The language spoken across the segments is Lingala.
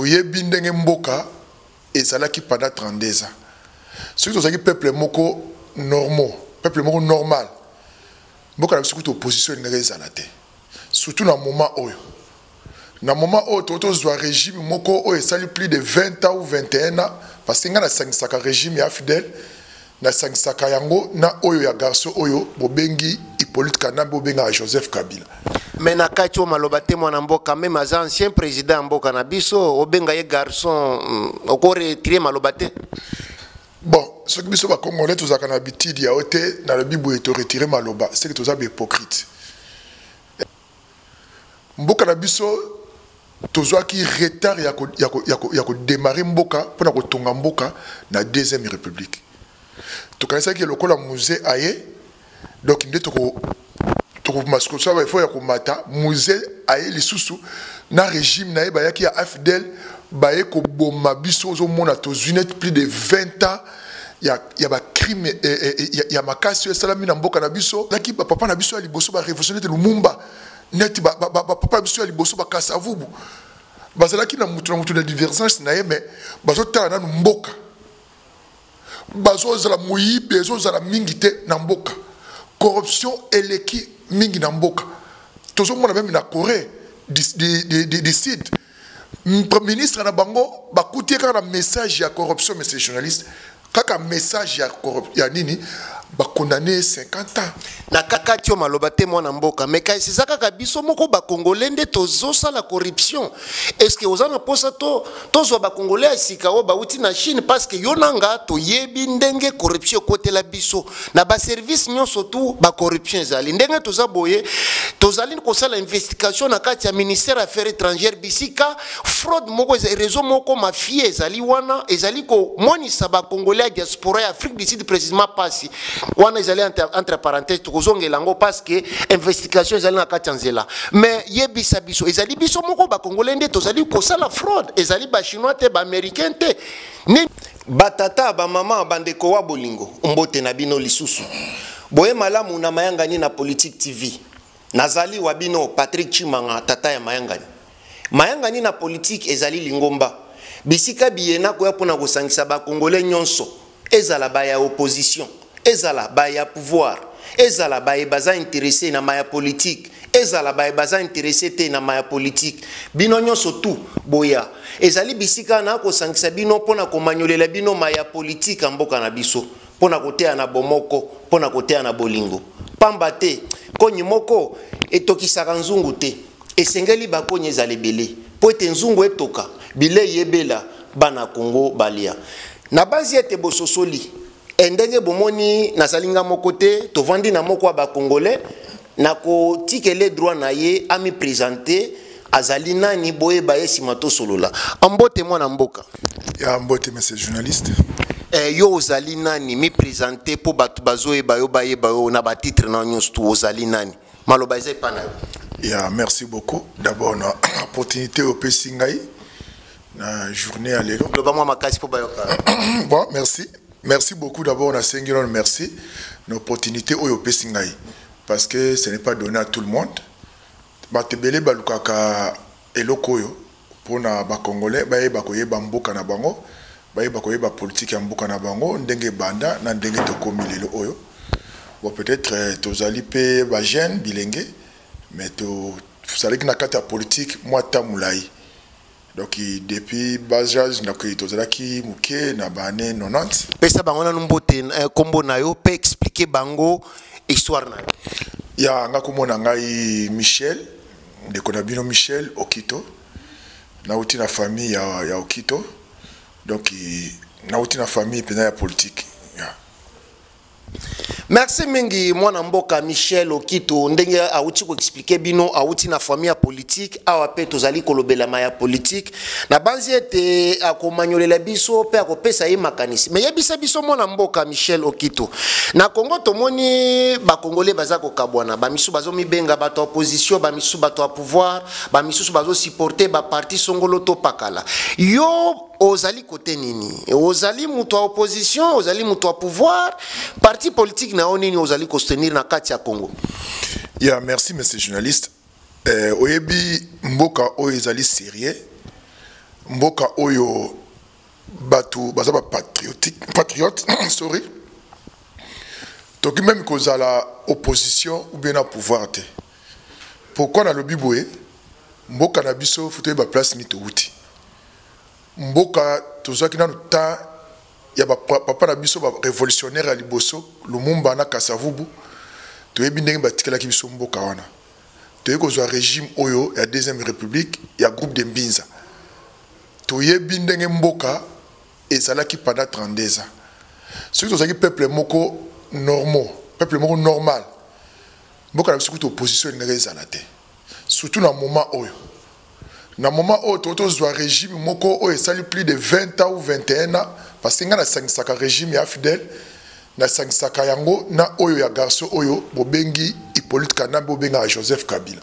toyebi ndenge mboka ezalaki pendant 32 ans. Ceux qui sont peuple moko normaux, peuple moko normal. Mboka na biso opposition ngaka ezalate. Surtout dans moment oyo. Dans moment où tozwa régime moko oyo esali plus de 20 ans ou 21 ans parce que nga na sangisaka régime ya fidèle na sangisaka yango na oyo ya garçon oyo bobengi Hippolyte Kanambe bobenga Joseph Kabila. Mais na kacho malobate mwana mboka même az ancien président mboka na biso obenga ye garçon okore tirer malobate. Bon, ce que biso ba congolais tozaka na habitude ya ote na le bibu eto retirer maloba, c'est que toza hypocrite. Mboka na biso tozwa ki retard ya ko démarrer mboka pona ko tonga mboka na deuxième république. Tokanisa ki lokola musée aye donc ndé toko masko ça il faut ya ko mata musée aye lisusu na régime na ba yaki ya AFDL ba ye ko boma biso zo mona tozune plus de 20 ans ya ba crime ya makasi ya salami na mboka na biso laki ba papa na biso ya liboso ba révolutionnaire Lumumba neti ba papa biso ya liboso ba Kasavubu bazalaki na mutu na divergence na ye mais bazo tala na mboka bazo zala muyibe bazo zala mingi te na mboka corruption eleki mingi na mboka tozo mona même na Corée du Sud ministre na bango bakuti kaka na message ya corruption mais ces journalistes kaka message ya corruption ya nini ba condamné 50 ans na kaka tio malobate mwana mboka mais kai c'est ça kaka biso moko ba congolais nde tozo sa la corruption est-ce que ozana posa tozo ba congolais sika o ba uti na Chine parce que yonanga to yebi ndenge corruption côté la biso na ba service nyonso tout ba corruption zali ndenge toza boye tozali ko sala investigation na kati ya ministère affaires étrangères bisika fraude moko réseau moko mafia ezali wana ezali ko monisa ba congolais diaspora Afrique du Sud précisément passé wana ezali entre parenthèses tozongela ngo parce que investigation ezali na kati nzela mais yebisa biso ezali biso moko ba congolais nde tozali ko sala fraude ezali ba chinois te ba américain te ni batata ba mama bandeko wa bolingo mbote na bino lisusu boye malamu na mayangani na politique TV nazali wa bino Patrick Chimanga tata ya mayangani na politique ezali lingomba bisika biena ko yapona ko sangisa ba congolais nyonso ezala ba ya opposition ezala ba ya pouvoir ezala ba baza intéressé na maya politique ezala ba baza intéressé te na maya politique bino nyonso tout boya ezali bisika na ko sangisa bino pona ko manyolela bino maya politique mboka na biso pona kotea na bomoko pona kotea na bolingo pamba te konyi moko etokisaka nzungu te esengeli bakonyi ezali belé po ete nzungu etoka bile yebela bana Congo balia na bazi ete bososoli endenge bomoni na salinga moko te tovandi na moko ba congolais na ko tikele droit na ye ami présenter azali nani boye ba yesima to solola ambote mwana mboka ya ambote monsieur journaliste yo ozali nani mi présenter po batu bazoe bayo baye bayo na ba titre na nyonso tu ozali nani maloba ezai pana ya merci beaucoup d'abord na opportunité au Pessingai na journée à l'élo le ba moi makasi po bayo bon merci beaucoup d'abord na sengilon merci une opportunité au Pessingai parce que ce n'est pas donné à tout le monde batebele balukaka elokoyo pona ba congolais baye bakoye bamboka na bango baye bakoye ba politique ya mboka na bango ndenge banda na ndenge to komilelo oyo bon peut-être tozali pe ba jeune bilenge mais to savez que na kata politique moi tamulai donc depuis bas âge na ko tozalaki muke na bane 90 pesa bango na mbote kombo na yo pe expliquer bango histoire na ya nga komona ngai Michel ndeko na bino Michel Okito na uti na famille ya Okito donc na uti na famille pena ya politique ya merci mingi mwana mboka Michel Okito ndenge auti ko expliquer bino auti na famille politique awa pe tozali kolobela maya politique na banzi ete akomanyolela biso pe akopesa ye makanisi mais yebisa biso mwana mboka Michel Okito na Congo tomoni ba congolais baza ko kabwana ba misu bazo mibenga bato opposition ba misu bato pouvoir ba misu bazo supporter ba parti songolo to pakala yo ozali côté nini ozali muto wa opposition ozali muto wa pouvoir parti politique na onini ozali ko soutenir na kati ya Congo ya merci monsieur journaliste oyebi mboka o ezali sérieux mboka oyo bato baza ba patriote sorry toki même kozala opposition ou bien na pouvoir te pourquoi na lobi boye mboka na biso futo ba place ni touti mboka tozaki na ta ya ba papa na biso ba révolutionnaire à liboso Lumumba na Kasavubu toyebi ndenge batikelaki biso mboka wana toyebi kozwa régime oyo ya deuxième république ya groupe de Mbinza toyebi ndenge mboka ezalaki pendant 32 ans ceux qui tozaki peuple moko normal mboka na biso kuta opposition ndenge ezala te surtout na moment oyo tozwa régime moko oyo esali plus de 20 ans ou 21 ans parce que nga na sangisaka régime ya Fidèle na sangisaka yango na oyo ya garçon oyo bobengi Hippolyte Kanambe bobenga Joseph Kabila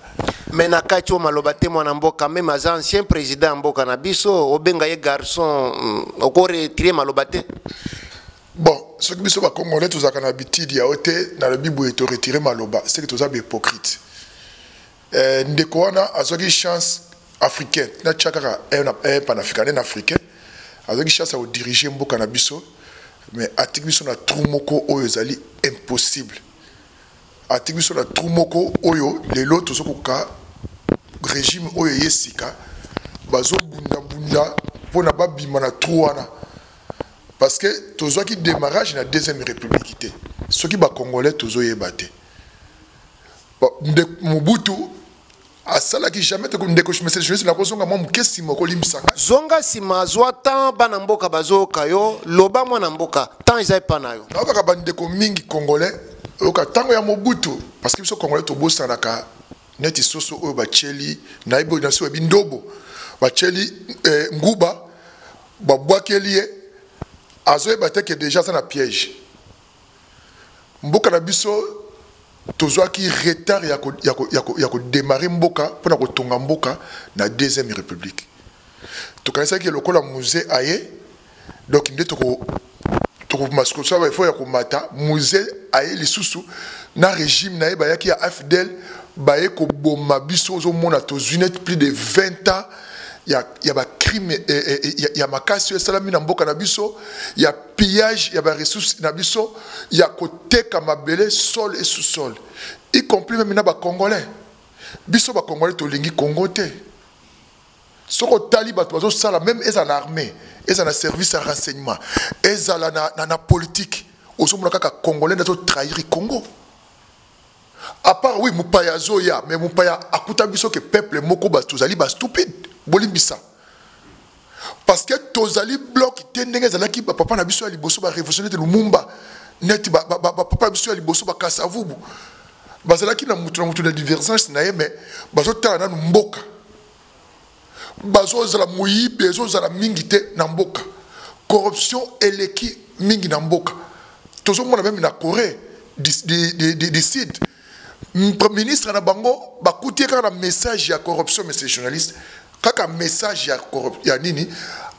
mais na kati o maloba te mwana mboka même az ancien président mboka na biso obenga ye garçon oko retirer maloba te bon ce que biso ba congolais tozaka na habitude ya ote na le bibo eto retirer maloba c'est que toza be hypocrite ndeko wana azoki chance africaine na chakaka un panafricain africain azoki chance à diriger mboka na biso mais atiki biso na trou moko oyo ezali impossible atiki biso na trou moko oyo lelo tozokoka régime oyo yesika bazobunda mpona babima na trou wana parce que tozwaki démarrage na deuxième république te soki bacongolais tozoyeba te Mobutu asalaki jamais te ndeko chimese jeunesse na kozonga mwa mukesi moko limbisanga zonga sima zwa tan bana mboka bazoka yo loba mwana mboka tan ezai pana yo na baka bandeko mingi congolais oka tango ya Mobutu parce que biso congolais tobosanaka neti soso oyo bacheli na ibo na so bindobo bacheli nguba babwakeli ye azoyeba te ke déjà ça na piège mboka na biso tozwaki retard ya ko démarrer mboka pona ko tonga mboka na deuxième république tokanisaki lokola musée aye donc nde toko masko ça il faut ya ko mata musée aye lisusu na régime na yeba yaki ya AFDL baye ko boma biso zo mona tozunet plus de 20 ans ya ba crime ya makasi ya salami na mboka na biso ya pillage ya ba ressources na biso ya koteka mabele sol et sous-sol y compris même na ba congolais biso ba congolais to lingi Congo te soko tali bato bazo sala même eza na armée eza na service à renseignement eza na politique osomona kaka congolais na to trahir Congo à part oui mupaya zoya mais mupaya akuta biso que peuple moko ba tozali ba stupide bolimbisa parce que tozali bloc tendenge zalaki ba papa na biso ya liboso ba révolutionnaire de Lumumba net ba papa na biso ya liboso ba Kasavubu bazalaki na mutu de divergence na ye mais bazotala na mboka bazozala muyibe bazozala mingi te na mboka corruption eleki mingi na mboka tozomona même na Corée du Sud ministre na bango bakuti kaka na message ya corruption mais c'est journaliste kaka message ya nini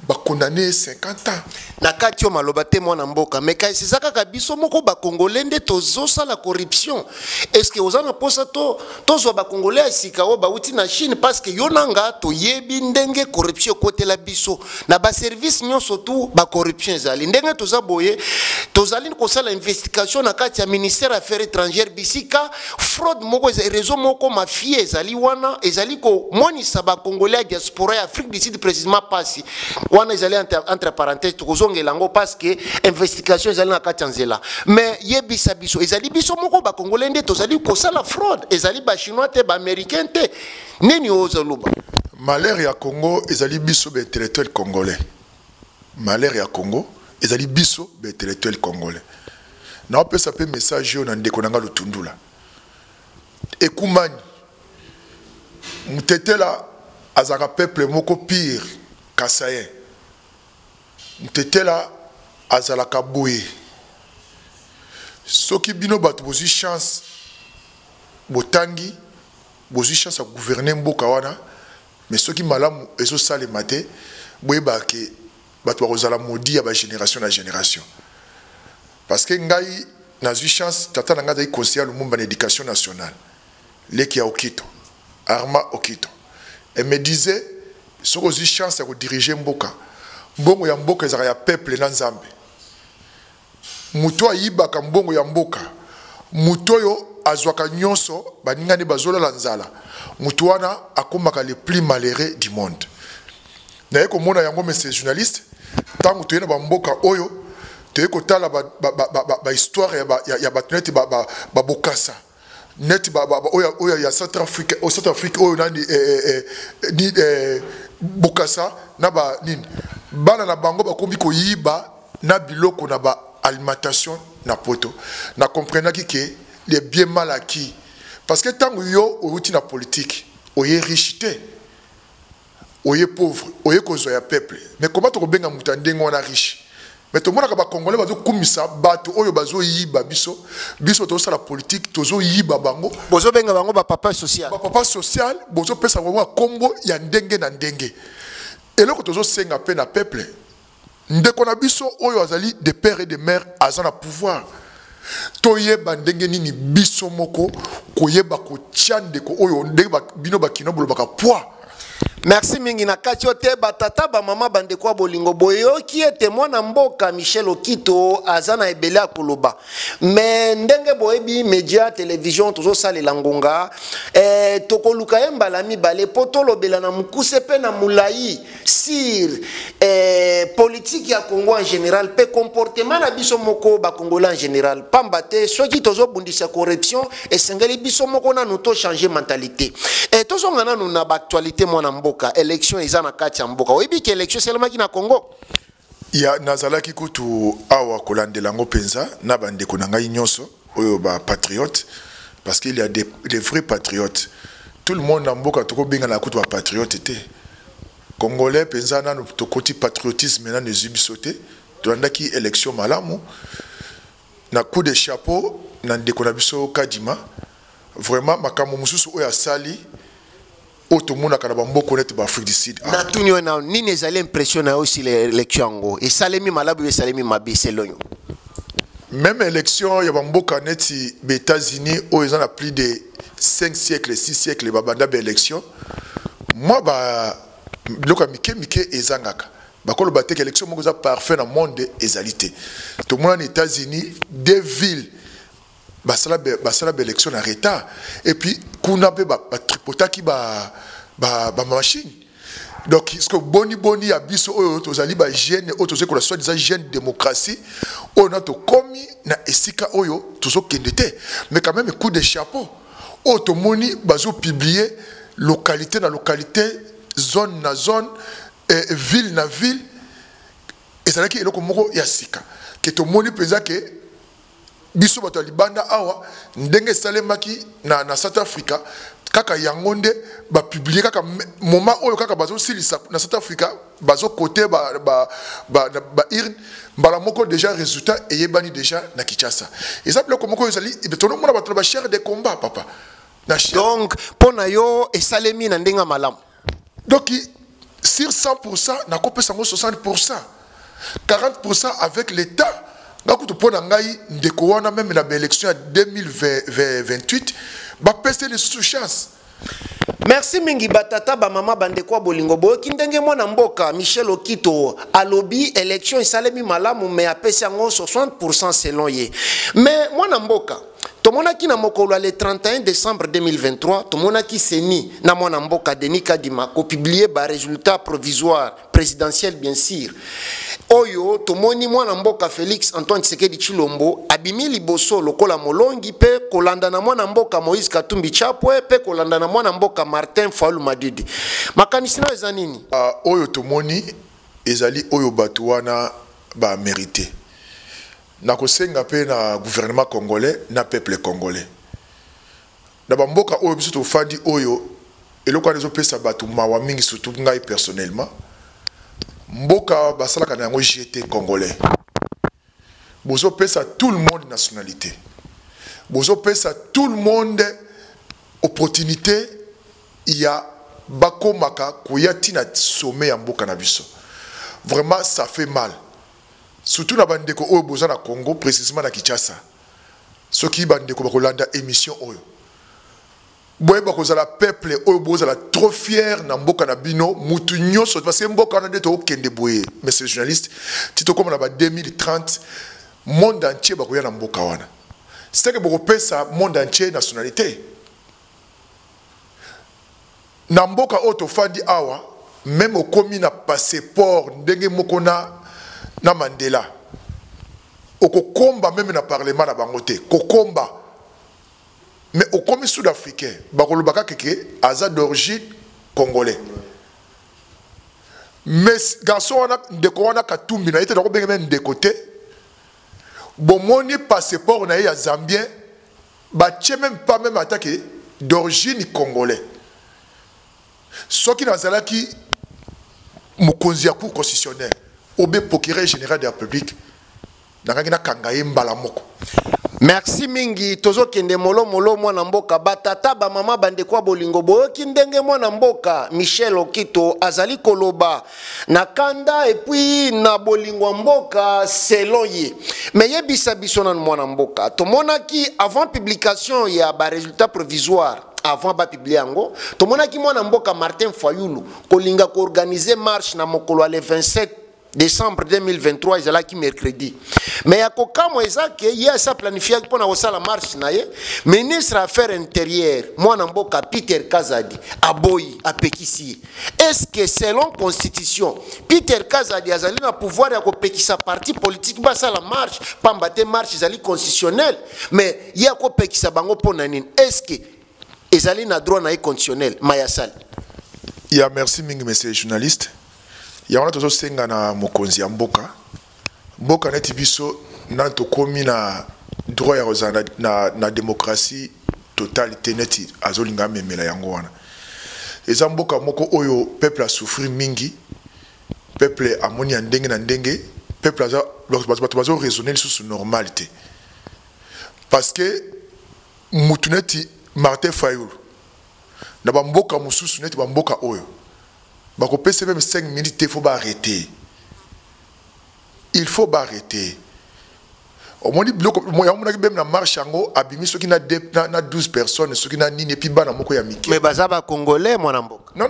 ba condamné 50 ans na kati yo maloba te mwana mboka mais kai c'est kaka biso moko ba congolais nde tozosa la corruption est-ce que ozana posa tozo ba congolais asika o ba uti na Chine parce que yonanga to yebi ndenge corruption côté la biso na ba service nyonso tout ba corruption ezali ndenge toza boye tozali ko sala investigation na kati ya ministère affaires étrangères bisika fraude moko réseau moko mafia ezali wana ezali ko monisa ba congolais diaspora ya Afrique du Sud précisément passi wana ezali entre parenthèses tokozongela ngo parce que investigation ezali na kati nzela mais yebisa biso ezali biso moko ba congolais nde tozali ko sala fraude ezali ba chinois te ba américain te nini ozaluba malheur ya Congo ezali biso be intellectuel congolais malheur ya Congo ezali biso be intellectuel congolais na opesa pe message yo na ndeko nanga lutundula ekumani mutetela azaka peuple moko pire kasaye mutetela azalaka boye soki bino bato bozwi chance botangi bozwi chance à gouverner mboka wana mais soki malamu ezosalema te boyeba ke bato bakozala modi ya bagénération na génération parce que ngai nazwi chance tata na ngai azali conseiller Lumumba na éducation nationale leki ya Okito Arma Okito elle me disait soki ozwi chance ya diriger mboka mbongo ya mboka ezalaka ya peuple na nzambe mutu ayibaka mbongo ya mboka mutu oyo azwaka nyonso baningani bazolala nzala mutu wana akomaka le plus malheureux du monde naye komona yango monsieur journaliste ntango toye na bamboka oyo toye kotala bahistoire ya bato neti babokasa neti oyo ya Central Afrique oyo nani bokasa na nini bana na bango bakombi koyiba na biloko na alimentation na poto na comprenaki ke les biens mal acquis parce que tant yo outi na politique oye riche te oye pauvre oye kozo ya peuple mais comment to benga mutandengo wana riche mais to mona ka ba congolais bazo kumisa bato oyo bazo yiba biso to sala politique tozo yiba bango bozo benga bango ba papa social bozo pesa bango kombo ya ndenge na ndenge eloko tozo senga pe na peuple ndeko na biso oyo azali de père et de mère azana pouvoir toyeba ndenge nini biso moko koyeba ko tiandeko oyo ndenge bino bakino bolobaka poids. Merci mingi na kati ote batata ba mama bandeko bolingo boyoki ete mwana mboka Michel Okito azana ebele akoloba mais ndenge boyebi media télévision tozo salela ngonga tokoluka embala mibale poto lobela na mukuse pe na mulai sur politique ya Congo en général pe comportement na biso moko ba congolais en général pambate soki tozo bundisa corruption et sengeli biso moko na nuto changer mentalité et tozo ngana na ba actualité mwana mboka élection ezana kati ya mboka oyebi ke élection selema ki na Congo ya nazalaki kutu awa kolandela ngo penza na bandeko na ngai nyonso oyo ba patriote parce qu'il y a des vrais patriotes tout le monde na mboka toko benga na kutu ba patriote te congolais penza na to koti patriotisme na nezubisote to andaki élection malamu na coup de chapeau na ndeko na biso Kadima vraiment makambo mususu oyo asali automona kana bamboko net ba Afrique du Sud na tunyo na nini ezali impression na aussi l'élection ngo et salemi malabu et salemi mabi selonyo même élection ya bamboka neti be États-Unis où ils ont plus de 5 siècles 6 siècles babanda be élection moi ba loka mike ezangaka bakolo bateka élection moko za parfait na monde ezalité to mona na États-Unis deux villes basala élection en retard et puis kuna be ba tripotaki ba machine donc ce que boni abiso oyo tozali ba jeune oyo tozali kola soit des jeune démocratie oyo na to komi na esika oyo tozo kendete mais quand même coup de chapeau oyo to moni bazo publier localité na localité zone na zone ville na ville ezalaki eloko moko ya sika ke to moni penza ke biso bato libanda awa ndenge salemaki na South Africa kaka yangonde ba publier kaka moment oyo kaka bazo silisa na South Africa bazo côté ba irne mbala moko déjà résultat et yebani déjà na Kinshasa et ça pleko moko yozali betono mona bato ba chair de combat papa na donc pona yo et salemi na ndenga malam donc sur 100% na kopesa ngo 60% 40% avec l'état ngakutu pona ngai ndeko wana même na élection ya 2028 ba peste les sous chance. Merci mingi batata ba mama bandeko bolingo boki ndenge mwana mboka Michel Okito alobi élection isalemi malamu mais apesi yango 60% selon ye mais mwana mboka tomonaki na mokolo le 31 décembre 2023 tomonaki seni na mwana mboka Denis Kadima ko publier ba résultat provisoire présidentiel bien sûr oyo tomoni mwana mboka Félix Antoine Tshisekedi Tshilombo abimi liboso lokola molongi pe kolanda na mwana mboka Moïse Katumbi Chapwe pe kolanda na mwana mboka Martin Fayulu Madidi makanisi na eza nini oyo tomoni ezali oyo bato wana ba mérité na kosenga pe na gouvernement congolais na peuple congolais na bamboka oyo biso tofandi oyo eloko anezo pesa bato mawa mingi surtout ngai personnellement mboka basalaka na yango JT congolais bozo pesa tout le monde nationalité bozo pesa tout le monde opportunité ya bakomaka koya tina sommet ya mboka na biso vraiment ça fait mal surtout na bandeko oyo boza na Congo précisément na Kinshasa soki bandeko bakolanda émission oyo boye bakozala peuple oyo bozala trop fier na mboka na bino mutu nyonso parce que mboka na ndeto okende boye monsieur le journaliste tito comme na ba 2030 monde entier bakoya na mboka wana c'est que boko pesa monde entier nationalité na mboka oyo tofandi awa même okomi na passeport ndenge moko na Mandela okokomba même na parlement na bango te kokomba mais okomi sud-africain bakolobaka keke aza d'origine congolais mais garçon wana ndeko wana katumbi na ete na kobenge même ndeko te bomoni passeport na ye ya zambien batie même pas même attaqué d'origine congolais soki nazalaki mokonzi ya cour constitutionnelle obe procureur général de la République nakaki nakangaye mbala moko. Merci mingi tozo kende molo mwana mboka batata ba mama bande kwa bolingo boyoki ndenge mwana mboka Michel Okito azali koloba na kanda et puis na bolingo mboka selon ye mais yebisa biso na mwana mboka to monaki avant publication ya ba résultat provisoire avant ba publier yango to monaki mwana mboka Martin Fayulu kolinga ko organiser marche na mokolo le 27 décembre 2023 ezala ki mercredi mais yakokamo ezake ye sa planifié pour na la marche na ye ministre affaires intérieures mwana mboka Peter Kazadi aboyi apekisi est-ce que selon constitution Peter Kazadi azali na pouvoir ya kopekisa parti politique ba la marche pambate marche ezali constitutionnel mais ye akopekisa bango pona nini est-ce que ezali na droit na constitutionnel mayasal ya merci mingi monsieur journaliste ya wana tozo senga na mokonzi ya mboka mboka neti biso na tokomi na droit ya kozana na démocratie totalité neti azolinga memela yango wana eza mboka moko oyo peuple a souffrir mingi peuple amoni ya ndenge na ndenge peuple aza bazo raisonner sous normalité parce que mutu neti Martin Fayulu na ba mboka mususu neti ba mboka oyo bako pese même 5 minutes il faut arrêter. Il faut arrêter. Au moins bloc moi ya mona même na marche yango abimi soki na 12 personnes soki na nini puis bana moko ya miki. Mais bazaba congolais mwana mboka. Non.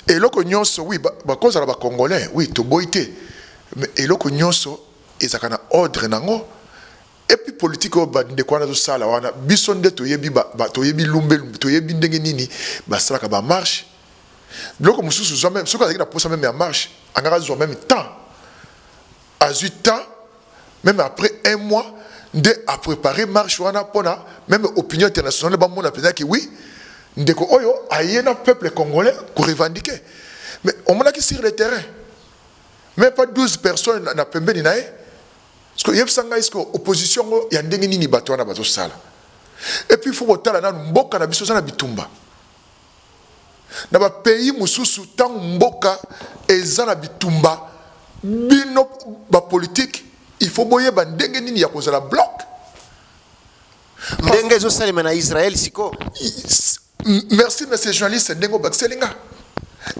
Et loko nyonso oui ba cause la ba congolais oui to boité. Mais et loko nyonso ezaka na ordre nango. Et puis politique o ba ndeko na zo sala wana biso nde to yebi ba to yebi lumbe to yebi ndenge nini ba sala ka ba marche. Bloco mususu zo même soka na posa même en marche angara zo même temps à 8 temps même après un mois de à préparer marche wana pona même opinion internationale ba mona penza ki oui ndeko oyo ayena peuple congolais pour revendiquer mais on m'a qui sur le terrain même pas 12 personnes na pembeni nae parce que yebsanga isko opposition ya ndenge nini bato wana bazo sala et puis il faut otala na mboka na biso na bitumba na ba pays mususu tant mboka eza na bitumba bino ba politique il faut boye ba ndenge nini ya kozala bloc ndenge zo salima na Israël siko merci monsieur journaliste ndengo bakselinga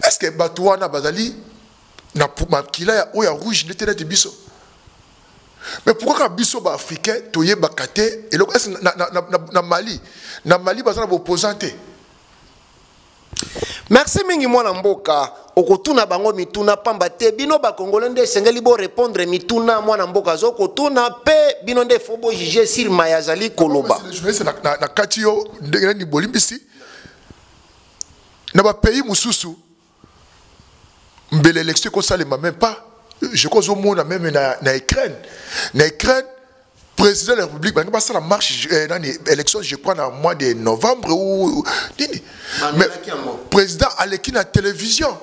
est-ce que batouana bazali na makila ya oya rouge ndetela te biso mais pourquoi ka biso ba africain toye bakate et est-ce na Mali bazana ba opposante. Merci mingi mwana mboka okotuna bango mituna pamba te bino ba congolais nde sengeli bo répondre mituna mwana mboka zo kotuna pe bino nde fobo juger sur mayazali koloba na katio ndenge ni bolimbisi na ba pays mususu mbele élection ko salema même pas je crois au monde même na Ukraine président de la République va passer la marche dans les élections je crois en mois de novembre ou mais président aleki na télévision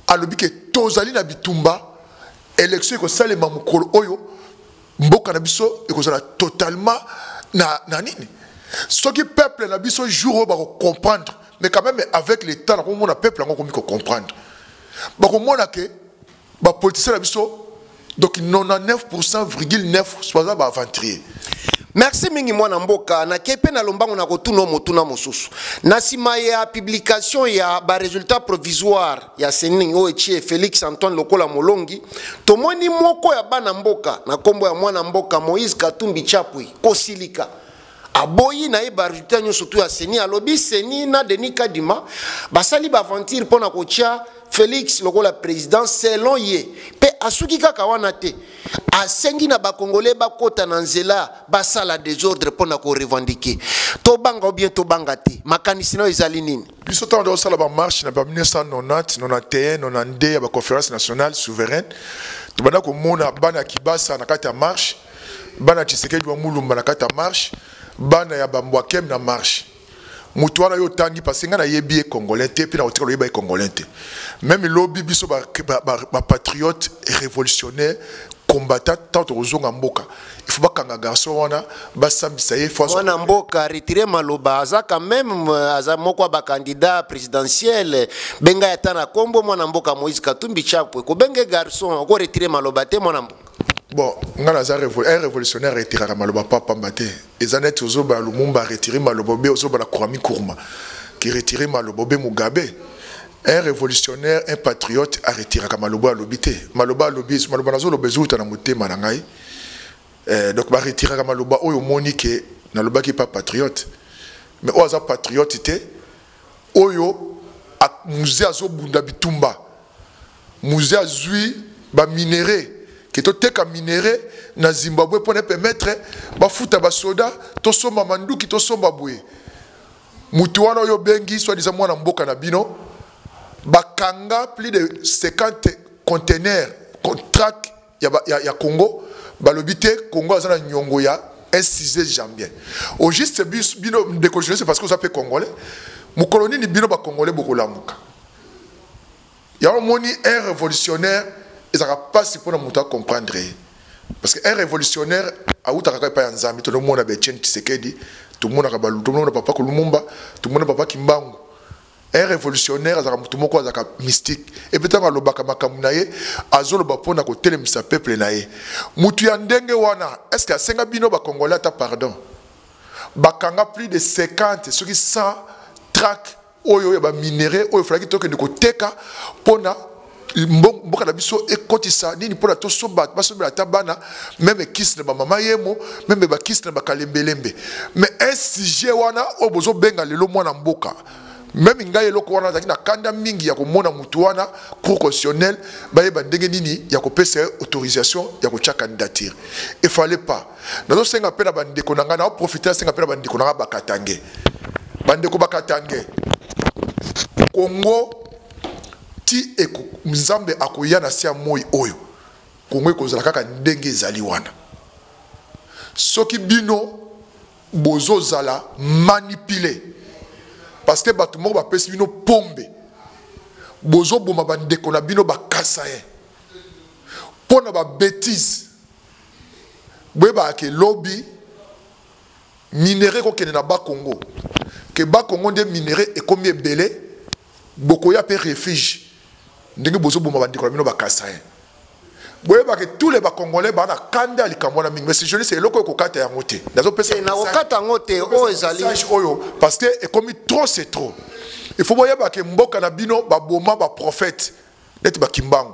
alobi ke tozali na bitumba élection ko salema mukolo oyo mboka na biso ekozala totalement na nini ce qui peuple na biso jour ba comprendre mais quand même avec le temps on a peuple encore ko comprendre ba ko mona ke ba politicien na biso donc 99,9 soit ba aventurier. Merci mingi mwana mboka na kepe na lombango na kotuna motuna mosusu na sima ya publication ya ba résultat provisoire ya Seni Oechi Félix Antoine Lokola Molongi tomoni moko ya bana mboka na kombo ya mwana mboka Moïse Katumbi Chapwe kosilika aboyi na ye barjuta nyonso tu ya seni alobi seni na Denis Kadima basali baventure mpona kotia Félix lokola président selon ye pe asuki kaka wana te asengi na bakongolais bakota na nzela basala désordre mpona ko revendiquer to banga ou bien to banga te makanisi na ezali nini biso tanda osala ba marche na 1990 91 92 ya ba conférence nationale souveraine tobanda komona bana Kibasa na kati ya marche bana Tshisekedi wa Mulumba na kati ya marche bana ya Bambwakem na marche mutu wana yo tangi parce nga na yebi congolais te pe na otika loyeba congolais te même lobby biso ba patriote révolutionnaire combattant tant ozonga mboka il faut bakanga garçon wana basambisa ye fois wana mboka retirer maloba aza quand même aza moko ba candidat présidentiel benga ya tana kombo mwana mboka Moïse Katumbi Chapwe ko benga garçon ko retirer maloba te mwana mboka bon ngana za un révolutionnaire retirera maloba papa mbate ezanet ozoba Lumumba retirer maloba be ozoba la Kwame Nkrumah qui retirer maloba be Mugabe. Un révolutionnaire, un patriote a retiré Maloba à l'obité. Maloba à l'obité, Maloba n'a pas besoin de monter Manangaï. Donc, va retirer Maloba au Monique, n'a le qui pas patriote. Mais au hasard patriote, était Oyo, à musée Azo Bundabitumba. Musée Azui, ba minéré. Qui est au minéré, na Zimbabwe pour ne permettre, ba fouta ba soda, to somba mandu qui to somba boué. Mutuano yo bengi, soit disant moi na mboka na bino. Bakanga plus de 50 conteneurs contract ya Congo balobité Congo azana nyongo ya un 6e jambien au juste bino décoloniser c'est parce que vous appelez congolais mu colonie ni bino ba congolais beaucoup lamuka ya moni un révolutionnaire ezaka pas si pour muta comprendre parce que un révolutionnaire a utaka pa nzambi to mona be Etienne Tshisekedi tout le monde a balu tout le monde papa Lumumba tout le monde papa Kimbangu. Un révolutionnaire azaka mystique et peut-être alobaka makamunaye azoloba pona ko telemisa peuple naye mutu ya ndenge wana est-ce que asenga bino ba congolais ta pardon bakanga plus de 50 ceux qui 100 track oyo ya ba minéraux oyo flaki toke de ko teka pona mboka na biso ekotisa nini pona to soba basobela tabana même kiss na ba mama yemo même ba kiss na ba kalembelembe mais un sujet wana obozo benga lelo mwana mboka. Même ngai eloko wana zaki na kanda mingi ya komona mutu wana proportionnel baye bandenge nini ya kopesa autorisation ya kocha candidature il fallait pas nazo senga pena bandeko nanga na profiter senga pena bandeko nanga bakatange bandeko bakatange Congo ti eko mzambe akoya na sia moi oyo Congo ekozala kaka ndenge ezali wana soki bino bozo zala manipuler parce que bato moko bapesi bino pombe bozo boma bandeko na bino bakasa ye pona ba bêtise boyeba ke lobby minéré kokende na ba Congo ke ba Congo nde minéré ekomi ebele bokoya pe refuge ndenge bozo boma bandeko na bino bakasa ye boyeba ke tous les Congolais bana kanda likambo na mingi mais si je dis c'est loko kokata ya ngote nazo pesa na kokata ngote o ezali oyo parce que et comme trop c'est trop il faut boyeba ke mboka na bino ba boma ba prophète net ba kimbangu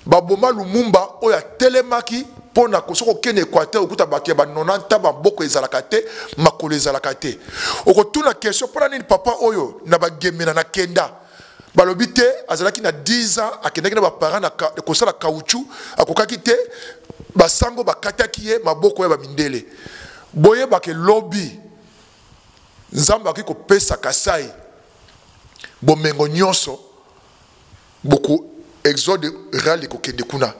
ba boma Lumumba oya telemaki pona kosoko kene Équateur okuta ba ke ba 90 ba boko ezalaka te makolo ezalaka te okotuna question pona nini papa oyo na ba gemena na kenda balobité azalaki na 10 ans akendaki na ba parents na kosala caoutchouc akokaki te basango bakataki ye maboko ya ba mindele boye ba ke lobby nzamba ki kopesa kasai bomengo nyonso beaucoup exode rali ko kende kuna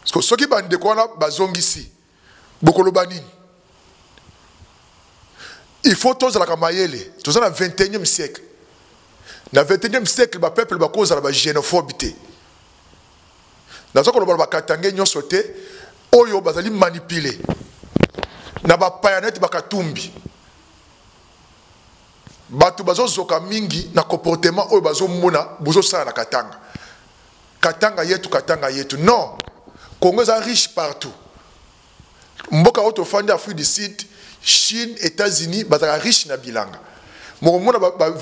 parce que soki bande ko na bazongisi beaucoup lobani il faut tous la kamayele tous na 21e siècle. Dans le 21e siècle, le peuple a cause de la xénophobie. Dans le temps où le Katangé n'y a sauté, Oyo bazali manipulé. Na ba payanet bakatumbi. Batu bazo zoka mingi na comportement oyo bazo mona bozo sala na Katanga. Katanga yetu. Non. Congo est riche partout. Mboka auto fandi Afrique du Sud, Chine, États-Unis, bazala riche na bilanga. Mona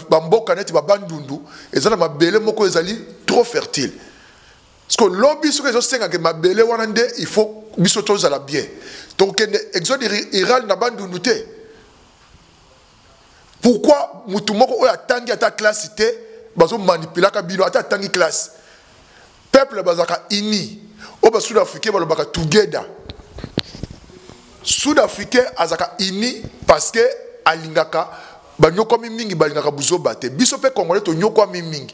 bamboka neti babandundu ezana mabele moko ezali trop fertile parce que lobby ce que je sais que mabele wana nde il faut biso toza la bien donc exode iral na bandundu te Pourquoi mutumoko oya tangi ata classe te bazo manipulaka bino ata tangi classe. Peuple bazaka ini. Oba Sud-Africain balobaka together. Sud-Africain azaka ini parce que alingaka banyoko mingi balingaka buzoba te. Biso pe Congolais to nyoko mingi.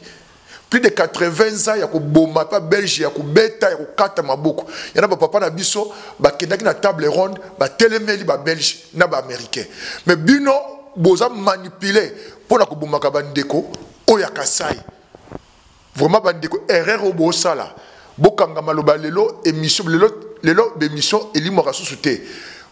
Plus de 80 ans ya ko boma pa Belgique ya ko beta ya ko kata maboko. Yana ba papa na biso ba kendaki na table ronde ba telemeli ba Belge na ba américain. Mais bino boza manipuler pour na ko bomaka bandeko oya kasai. Vraiment bandeko erreur au bo sala. Bokanga maloba lelo émission lelo émission elimoka susute.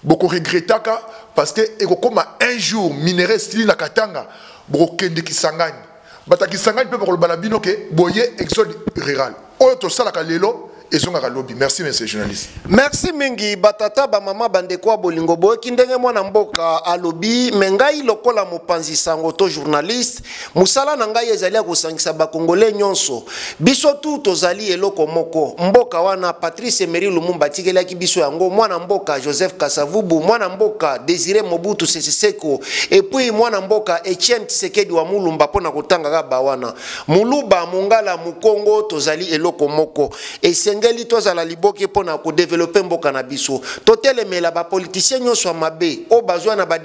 Boko regrettaka parce que eko koma un jour minerai style na katanga boko kende kisangani. Bataki sangani pe boko balabino ke boye exode rural. Oyo to sala ka lelo ezonga lobby. Merci monsieur journaliste. Merci mingi batata ba mama bandeko bolingo boye kindenge mwana mboka alobi mengai lokola mopanzi sango to journaliste musala na ngai ezali ko sangisa ba congolais nyonso biso tu tozali eloko moko mboka wana Patrice Emery Lumumba tikelaki biso yango mwana mboka Joseph Kasavubu mwana mboka Désiré Mobutu Sese Seko et puis mwana mboka Etienne Tshisekedi wa Mulumba pona kotanga ba wana muluba mungala mukongo tozali eloko moko et ngeli tozala liboke pona ko développer mboka na biso totelemela ba politiciens nyonso mabe o bazwa na ba